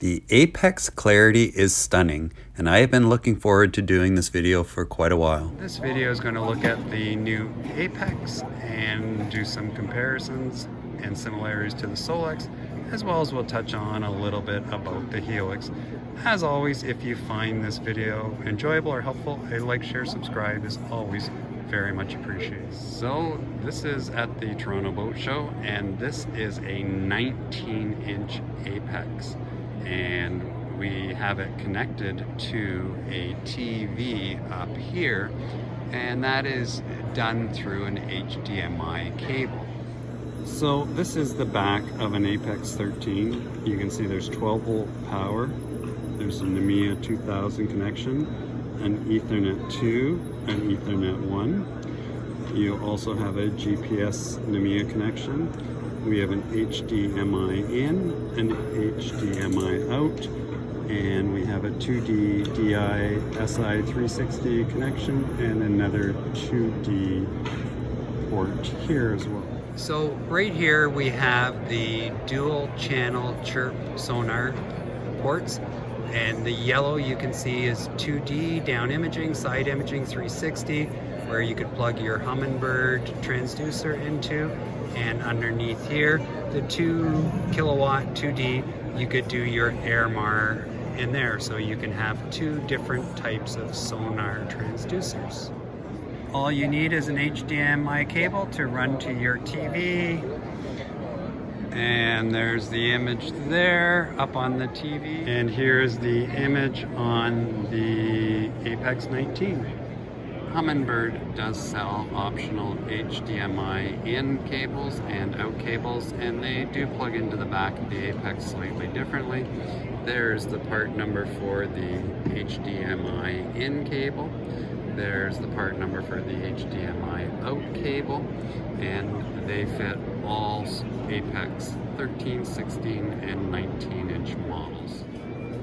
The Apex clarity is stunning, and I have been looking forward to doing this video for quite a while. This video is going to look at the new Apex and do some comparisons and similarities to the Solix, as well as we'll touch on a little bit about the Helix. As always, if you find this video enjoyable or helpful, a like, share, subscribe is always very much appreciated. So this is at the Toronto Boat Show, and this is a 19-inch Apex. And we have it connected to a TV up here, and that is done through an HDMI cable. So this is the back of an Apex 13. You can see there's 12-volt power. There's a Namiya 2000 connection, an Ethernet 2, an Ethernet 1. You also have a GPS Namiya connection. We have an HDMI in, an HDMI out, and we have a 2D DI SI360 connection and another 2D port here as well. So right here we have the dual channel chirp sonar ports, and the yellow you can see is 2D down imaging, side imaging 360, where you could plug your Humminbird transducer into. And underneath here, the 2 kilowatt 2D, you could do your AirMar in there, so you can have 2 different types of sonar transducers. All you need is an HDMI cable to run to your TV. And there's the image there up on the TV. And here's the image on the Apex 19. Humminbird does sell optional HDMI in cables and out cables, and they do plug into the back of the Apex slightly differently. There's the part number for the HDMI in cable. There's the part number for the HDMI out cable, and they fit all Apex 13, 16, and 19-inch models.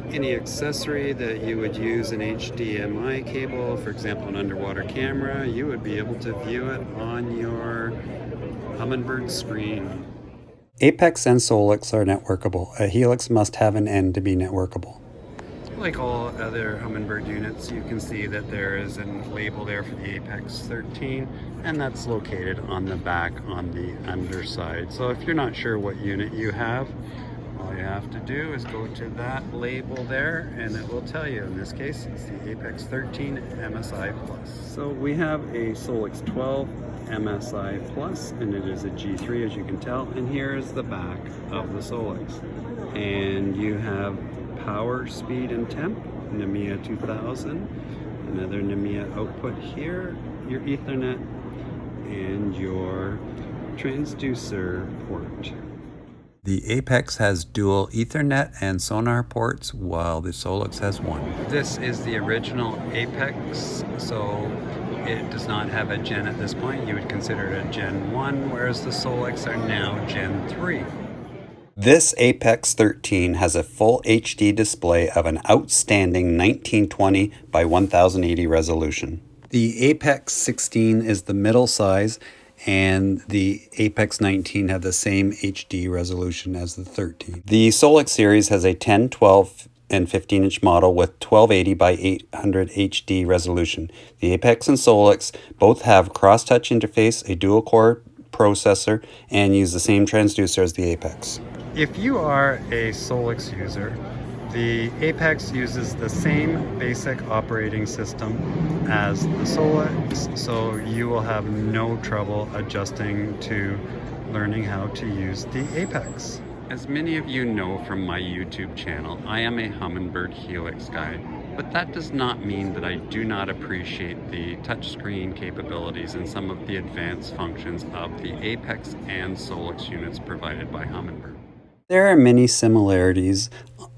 Any accessory that you would use an HDMI cable, for example an underwater camera, you would be able to view it on your Humminbird screen. Apex and Solix are networkable. A Helix must have an end to be networkable. Like all other Humminbird units, you can see that there is a label there for the Apex 13, and that's located on the back on the underside. So if you're not sure what unit you have, all you have to do is go to that label there, and it will tell you. In this case, it's the Apex 13 MSI Plus. So we have a Solix 12 MSI Plus, and it is a G3, as you can tell. And here is the back of the Solix. And you have power, speed, and temp, Namiya 2000. Another Namiya output here, your Ethernet, and your transducer port. The Apex has dual Ethernet and sonar ports, while the Solix has one. This is the original Apex, so it does not have a Gen at this point. You would consider it a Gen 1, whereas the Solix are now Gen 3. This Apex 13 has a full HD display of an outstanding 1920 by 1080 resolution. The Apex 16 is the middle size, and the Apex 19 have the same HD resolution as the 13. The Solix series has a 10, 12, and 15-inch model with 1280 by 800 HD resolution. The Apex and Solix both have cross-touch interface, a dual-core processor, and use the same transducer as the Apex. If you are a Solix user, the Apex uses the same basic operating system as the Solix, so you will have no trouble adjusting to learning how to use the Apex. As many of you know from my YouTube channel, I am a Humminbird Helix guy, but that does not mean that I do not appreciate the touchscreen capabilities and some of the advanced functions of the Apex and Solix units provided by Humminbird. There are many similarities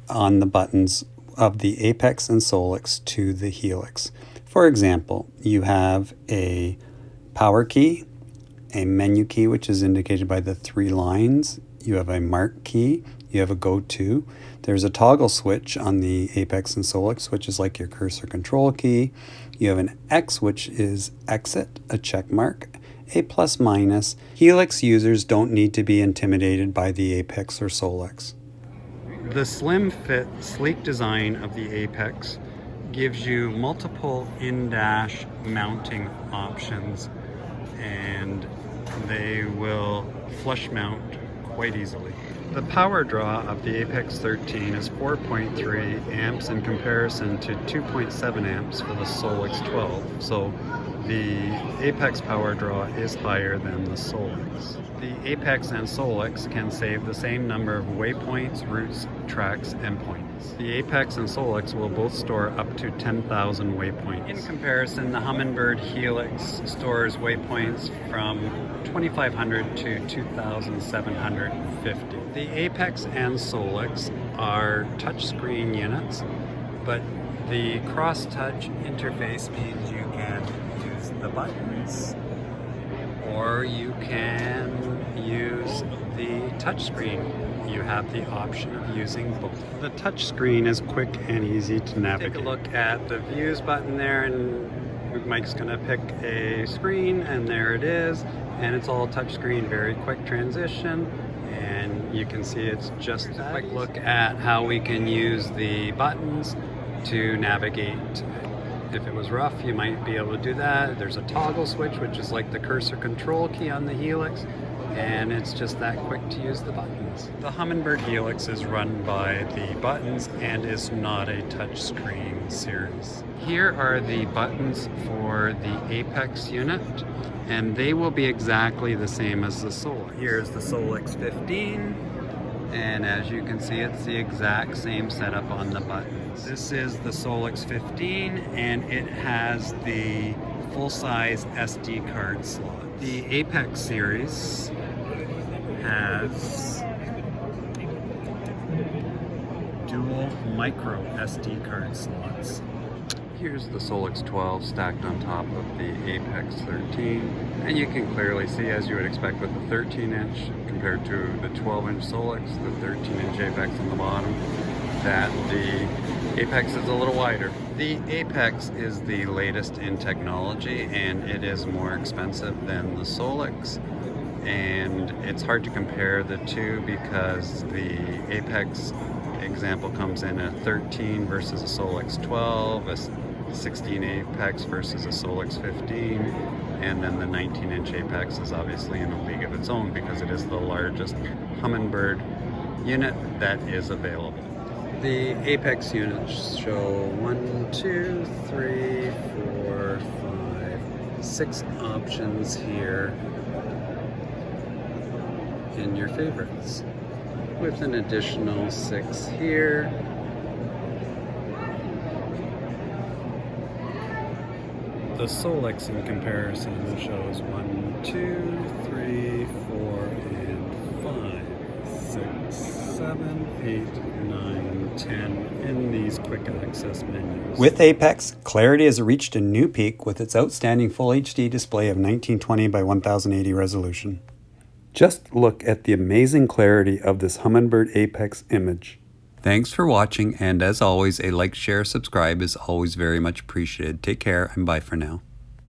on the buttons of the Apex and Solix to the Helix. For example, you have a power key, a menu key, which is indicated by the 3 lines. You have a mark key, you have a go-to. There's a toggle switch on the Apex and Solix, which is like your cursor control key. You have an X, which is exit, a check mark, a plus minus. Helix users don't need to be intimidated by the Apex or Solix. The slim fit, sleek design of the Apex gives you multiple in-dash mounting options, and they will flush mount quite easily. The power draw of the Apex 13 is 4.3 amps in comparison to 2.7 amps for the Solix 12. So the Apex power draw is higher than the Solix. The Apex and Solix can save the same number of waypoints, routes, tracks, and points. The Apex and Solix will both store up to 10,000 waypoints. In comparison, the Humminbird Helix stores waypoints from 2,500 to 2,750. The Apex and Solix are touchscreen units, but the cross-touch interface means you can use the buttons, or you can use the touchscreen. You have the option of using both. The touchscreen is quick and easy to navigate. Take a look at the views button there, and Mike's gonna pick a screen, and there it is. And it's all touchscreen, very quick transition. And you can see it's just a quick look at how we can use the buttons to navigate. If it was rough, you might be able to do that. There's a toggle switch, which is like the cursor control key on the Helix, and it's just that quick to use the buttons. The Humminbird Helix is run by the buttons and is not a touchscreen series. Here are the buttons for the Apex unit, and they will be exactly the same as the Solix. Here's the Solix 15, and as you can see, it's the exact same setup on the buttons. This is the Solix 15, and it has the full-size SD card slot. The Apex series has dual micro SD card slots. Here's the Solix 12 stacked on top of the Apex 13, and you can clearly see, as you would expect with the 13-inch compared to the 12-inch Solix, the 13-inch Apex on the bottom, that the Apex is a little wider. The Apex is the latest in technology, and it is more expensive than the Solix, and it's hard to compare the two because the Apex example comes in a 13 versus a Solix 12, a 16 Apex versus a Solix 15, and then the 19-inch Apex is obviously in a league of its own because it is the largest Humminbird unit that is available. The Apex units show 1, 2, 3, 4, 5, 6 options here in your favorites, with an additional 6 here. The Solix in comparison shows 1, 2, 3, 4, and 5, 6, 7, 8, 9, 10 in these quick access menus. With Apex, clarity has reached a new peak with its outstanding full HD display of 1920 by 1080 resolution. Just look at the amazing clarity of this Humminbird Apex image. Thanks for watching, and as always, a like, share, subscribe is always very much appreciated. Take care, and bye for now.